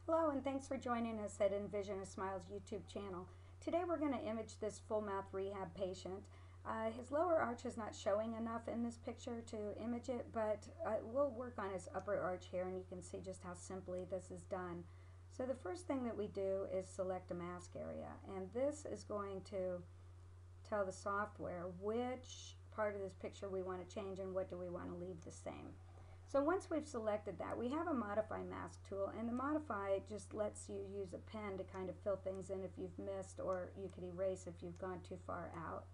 Hello, and thanks for joining us at Envision a Smile's YouTube channel. Today we're going to image this full mouth rehab patient. His lower arch is not showing enough in this picture to image it, but we'll work on his upper arch here, and you can see just how simply this is done. So the first thing that we do is select a mask area, and this is going to tell the software which part of this picture we want to change and what do we want to leave the same. So once we've selected that, we have a modify mask tool, and the modify just lets you use a pen to kind of fill things in if you've missed, or you could erase if you've gone too far out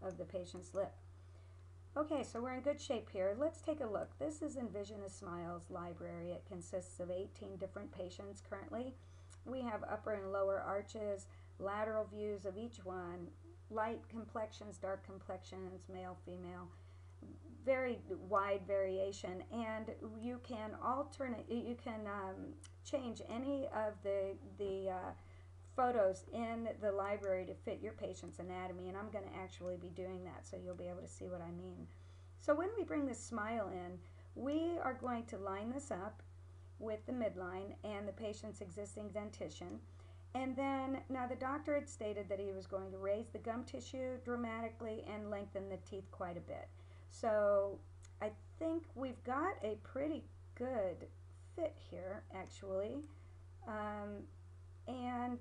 of the patient's lip. Okay, so we're in good shape here. Let's take a look. This is Envision a Smile's library. It consists of 18 different patients currently. We have upper and lower arches, lateral views of each one, light complexions, dark complexions, male, female, very wide variation, and you can change any of the photos in the library to fit your patient's anatomy, and I'm going to actually be doing that so you'll be able to see what I mean. So when we bring this smile in, we are going to line this up with the midline and the patient's existing dentition. And then, now the doctor had stated that he was going to raise the gum tissue dramatically and lengthen the teeth quite a bit. So I think we've got a pretty good fit here, actually. And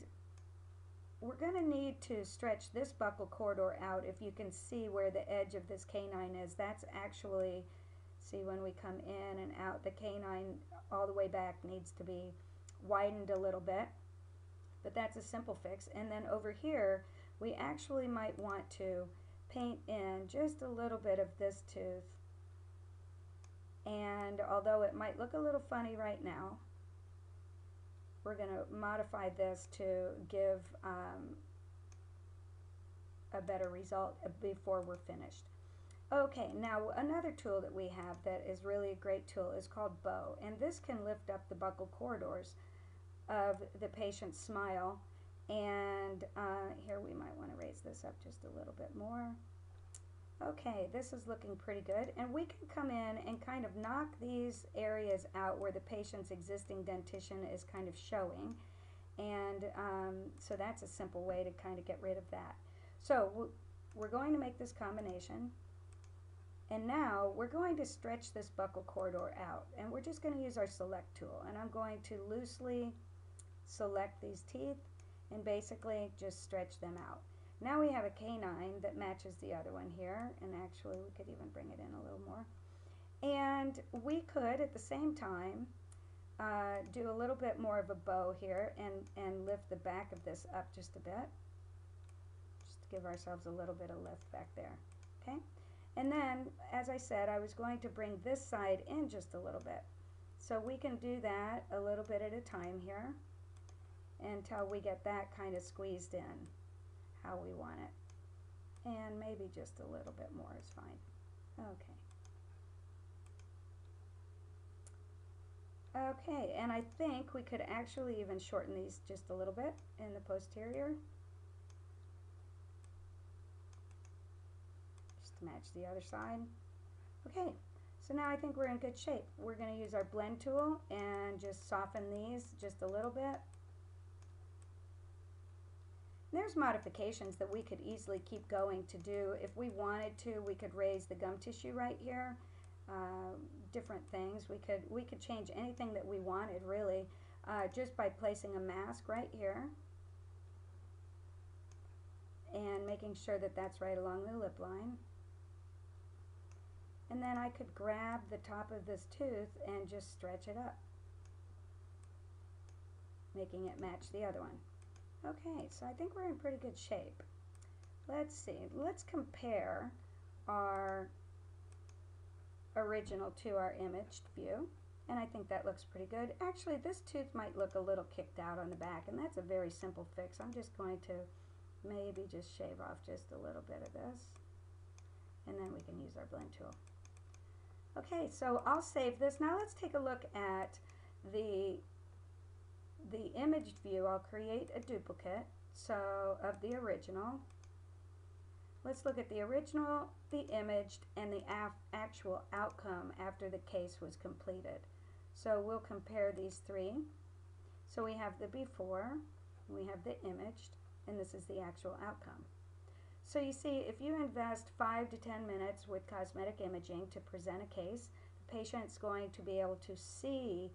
we're going to need to stretch this buccal corridor out. If you can see where the edge of this canine is, that's actually, see, when we come in and out, the canine all the way back needs to be widened a little bit. But that's a simple fix. And then over here, we actually might want to paint in just a little bit of this tooth. And although it might look a little funny right now, we're going to modify this to give a better result before we're finished. Okay, now another tool that we have that is really a great tool is called Bow, and this can lift up the buccal corridors of the patient's smile. And here we might want to raise this up just a little bit more. Okay, this is looking pretty good, and we can come in and kind of knock these areas out where the patient's existing dentition is kind of showing, and so that's a simple way to kind of get rid of that. So we're going to make this combination, and now we're going to stretch this buccal corridor out, and we're just going to use our select tool, and I'm going to loosely select these teeth and basically just stretch them out. Now we have a canine that matches the other one here, and actually we could even bring it in a little more. And we could at the same time do a little bit more of a bow here and lift the back of this up just a bit, just to give ourselves a little bit of lift back there. Okay, and then as I said, I was going to bring this side in just a little bit, so we can do that a little bit at a time here until we get that kind of squeezed in how we want it, and maybe just a little bit more is fine. Okay, and I think we could actually even shorten these just a little bit in the posterior, just to match the other side. Okay, so now I think we're in good shape. We're going to use our blend tool and just soften these just a little bit. There's modifications that we could easily keep going to do. If we wanted to, we could raise the gum tissue right here. Different things. We could change anything that we wanted, really, just by placing a mask right here and making sure that that's right along the lip line. And then I could grab the top of this tooth and just stretch it up, making it match the other one. Okay, so I think we're in pretty good shape. Let's see, let's compare our original to our imaged view, and I think that looks pretty good. Actually, this tooth might look a little kicked out on the back, and that's a very simple fix. I'm just going to maybe just shave off just a little bit of this, and then we can use our blend tool. Okay, so I'll save this. Now let's take a look at the imaged view. I'll create a duplicate of the original. Let's look at the original, the imaged, and the actual outcome after the case was completed. So we'll compare these three. So we have the before, we have the imaged, and this is the actual outcome. So you see, if you invest 5 to 10 minutes with cosmetic imaging to present a case, the patient's going to be able to see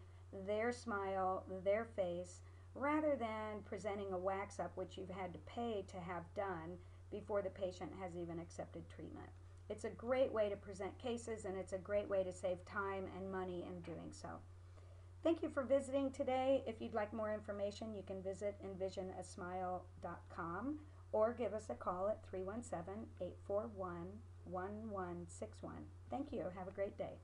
their smile, their face, rather than presenting a wax up, which you've had to pay to have done before the patient has even accepted treatment. It's a great way to present cases, and it's a great way to save time and money in doing so. Thank you for visiting today. If you'd like more information, you can visit envisionasmile.com or give us a call at 317-841-1161. Thank you. Have a great day.